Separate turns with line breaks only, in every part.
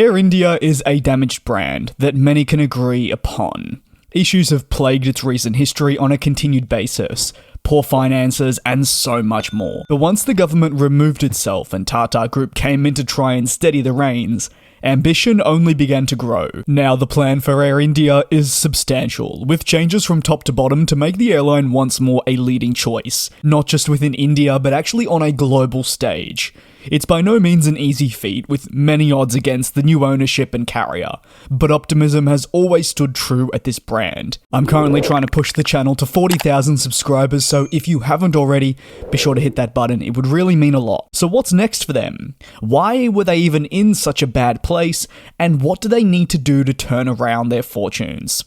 Air India is a damaged brand that many can agree upon. Issues have plagued its recent history on a continued basis, poor finances, and so much more. But once the government removed itself and Tata Group came in to try and steady the reins, ambition only began to grow. Now the plan for Air India is substantial, with changes from top to bottom to make the airline once more a leading choice, not just within India but actually on a global stage. It's by no means an easy feat, with many odds against the new ownership and carrier, but optimism has always stood true at this brand. I'm currently trying to push the channel to 40,000 subscribers, so if you haven't already, be sure to hit that button, it would really mean a lot. So what's next for them? Why were they even in such a bad place, and what do they need to do to turn around their fortunes?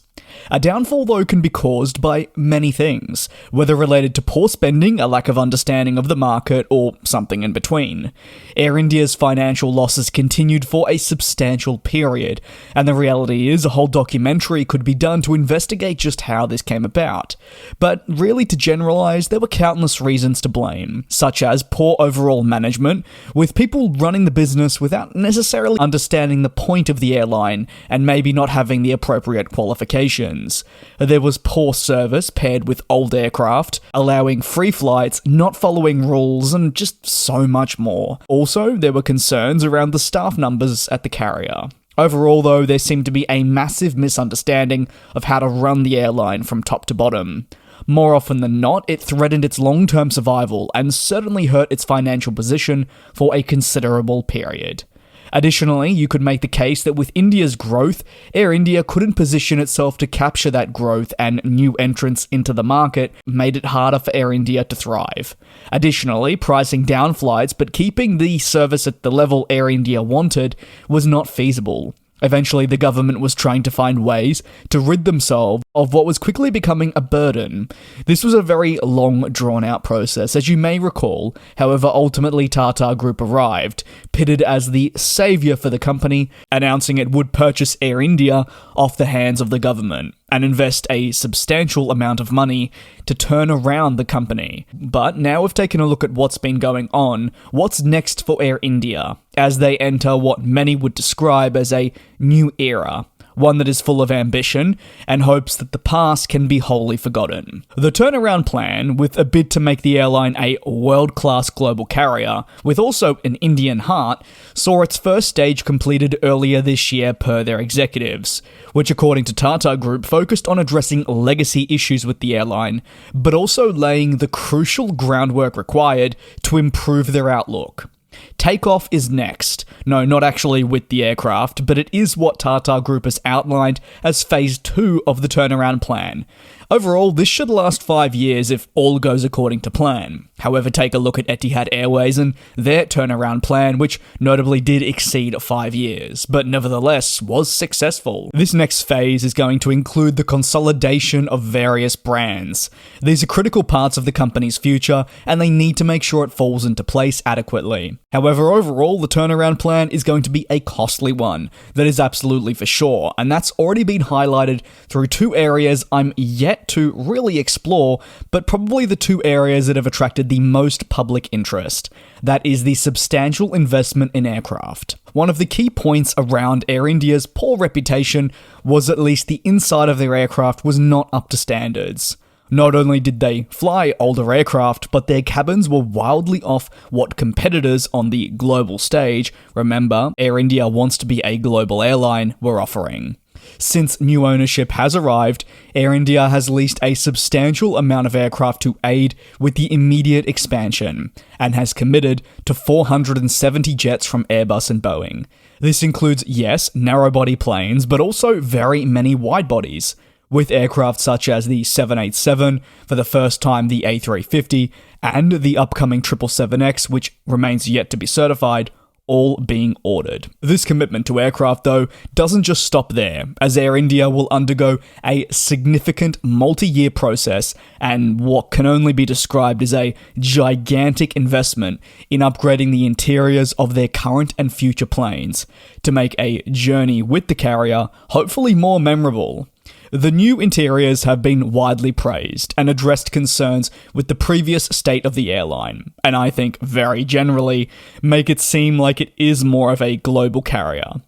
A downfall, though, can be caused by many things, whether related to poor spending, a lack of understanding of the market, or something in between. Air India's financial losses continued for a substantial period, and the reality is a whole documentary could be done to investigate just how this came about. But really, to generalise, there were countless reasons to blame, such as poor overall management, with people running the business without necessarily understanding the point of the airline, and maybe not having the appropriate qualifications. There was poor service paired with old aircraft, allowing free flights, not following rules, and just so much more. Also, there were concerns around the staff numbers at the carrier. Overall, though, there seemed to be a massive misunderstanding of how to run the airline from top to bottom. More often than not, it threatened its long-term survival and certainly hurt its financial position for a considerable period. Additionally, you could make the case that with India's growth, Air India couldn't position itself to capture that growth, and new entrants into the market made it harder for Air India to thrive. Additionally, pricing down flights but keeping the service at the level Air India wanted was not feasible. Eventually, the government was trying to find ways to rid themselves of what was quickly becoming a burden. This was a very long, drawn-out process, as you may recall. However, ultimately Tata Group arrived, pitted as the saviour for the company, announcing it would purchase Air India off the hands of the government and invest a substantial amount of money to turn around the company. But now we've taken a look at what's been going on. What's next for Air India, as they enter what many would describe as a new era? One that is full of ambition and hopes that the past can be wholly forgotten. The turnaround plan, with a bid to make the airline a world-class global carrier, with also an Indian heart, saw its first stage completed earlier this year per their executives, which according to Tata Group focused on addressing legacy issues with the airline, but also laying the crucial groundwork required to improve their outlook. Takeoff is next. No, not actually with the aircraft, but it is what Tata Group has outlined as Phase 2 of the turnaround plan. Overall, this should last 5 years if all goes according to plan. However, take a look at Etihad Airways and their turnaround plan, which notably did exceed 5 years, but nevertheless was successful. This next phase is going to include the consolidation of various brands. These are critical parts of the company's future, and they need to make sure it falls into place adequately. However, overall, the turnaround plan is going to be a costly one. That is absolutely for sure, and that's already been highlighted through 2 areas I'm yet to really explore, but probably the 2 areas that have attracted the most public interest. That is the substantial investment in aircraft. One of the key points around Air India's poor reputation was at least the inside of their aircraft was not up to standards. Not only did they fly older aircraft, but their cabins were wildly off what competitors on the global stage, remember, Air India wants to be a global airline, were offering. Since new ownership has arrived, Air India has leased a substantial amount of aircraft to aid with the immediate expansion, and has committed to 470 jets from Airbus and Boeing. This includes, yes, narrow-body planes, but also very many wide-bodies, with aircraft such as the 787, for the first time the A350, and the upcoming 777X, which remains yet to be certified, all being ordered. This commitment to aircraft, though, doesn't just stop there, as Air India will undergo a significant multi-year process and what can only be described as a gigantic investment in upgrading the interiors of their current and future planes to make a journey with the carrier hopefully more memorable. The new interiors have been widely praised and addressed concerns with the previous state of the airline, and I think very generally make it seem like it is more of a global carrier.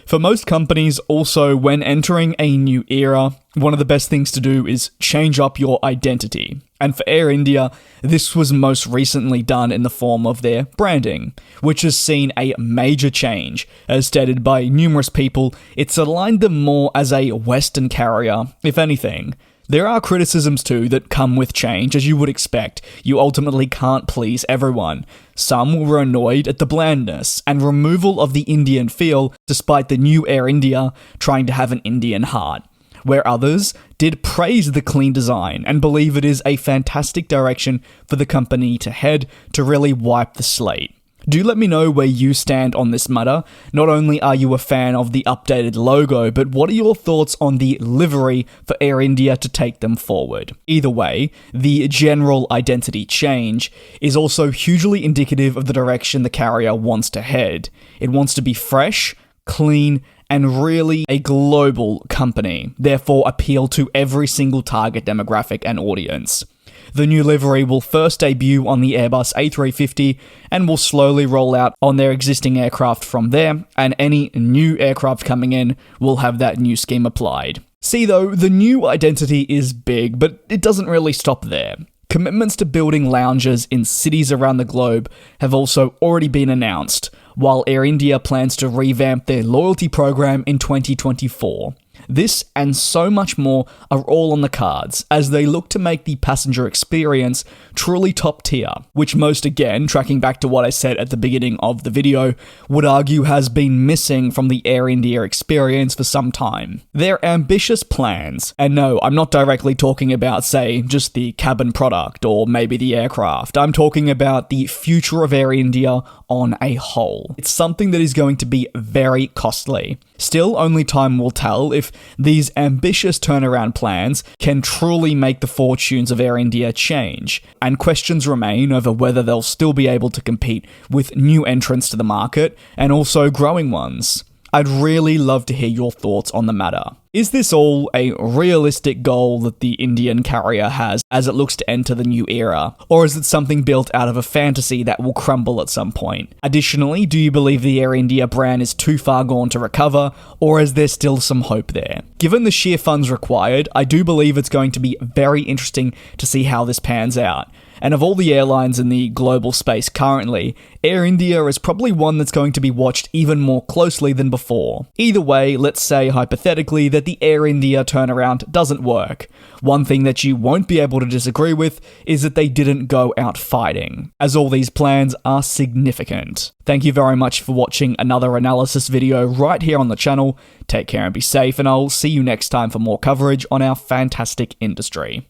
For most companies, also, when entering a new era, one of the best things to do is change up your identity. And for Air India, this was most recently done in the form of their branding, which has seen a major change. As stated by numerous people, it's aligned them more as a Western carrier, if anything. There are criticisms too that come with change, as you would expect. You ultimately can't please everyone. Some were annoyed at the blandness and removal of the Indian feel, despite the new Air India trying to have an Indian heart, where others did praise the clean design and believe it is a fantastic direction for the company to head to really wipe the slate. Do let me know where you stand on this matter. Not only are you a fan of the updated logo, but what are your thoughts on the livery for Air India to take them forward? Either way, the general identity change is also hugely indicative of the direction the carrier wants to head. It wants to be fresh, clean, and really a global company, therefore appeal to every single target demographic and audience. The new livery will first debut on the Airbus A350 and will slowly roll out on their existing aircraft from there, and any new aircraft coming in will have that new scheme applied. See though, the new identity is big, but it doesn't really stop there. Commitments to building lounges in cities around the globe have also already been announced, while Air India plans to revamp their loyalty program in 2024. This and so much more are all on the cards as they look to make the passenger experience truly top tier, which most, again, tracking back to what I said at the beginning of the video, would argue has been missing from the Air India experience for some time. Their ambitious plans, and no, I'm not directly talking about, say, just the cabin product or maybe the aircraft, I'm talking about the future of Air India on a whole. It's something that is going to be very costly. Still, only time will tell if these ambitious turnaround plans can truly make the fortunes of Air India change, and questions remain over whether they'll still be able to compete with new entrants to the market and also growing ones. I'd really love to hear your thoughts on the matter. Is this all a realistic goal that the Indian carrier has as it looks to enter the new era, or is it something built out of a fantasy that will crumble at some point? Additionally, do you believe the Air India brand is too far gone to recover, or is there still some hope there? Given the sheer funds required, I do believe it's going to be very interesting to see how this pans out. And of all the airlines in the global space currently, Air India is probably one that's going to be watched even more closely than before. Either way, let's say hypothetically that the Air India turnaround doesn't work. One thing that you won't be able to disagree with is that they didn't go out fighting, as all these plans are significant. Thank you very much for watching another analysis video right here on the channel. Take care and be safe, and I'll see you next time for more coverage on our fantastic industry.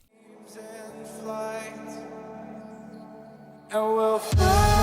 And we'll fly.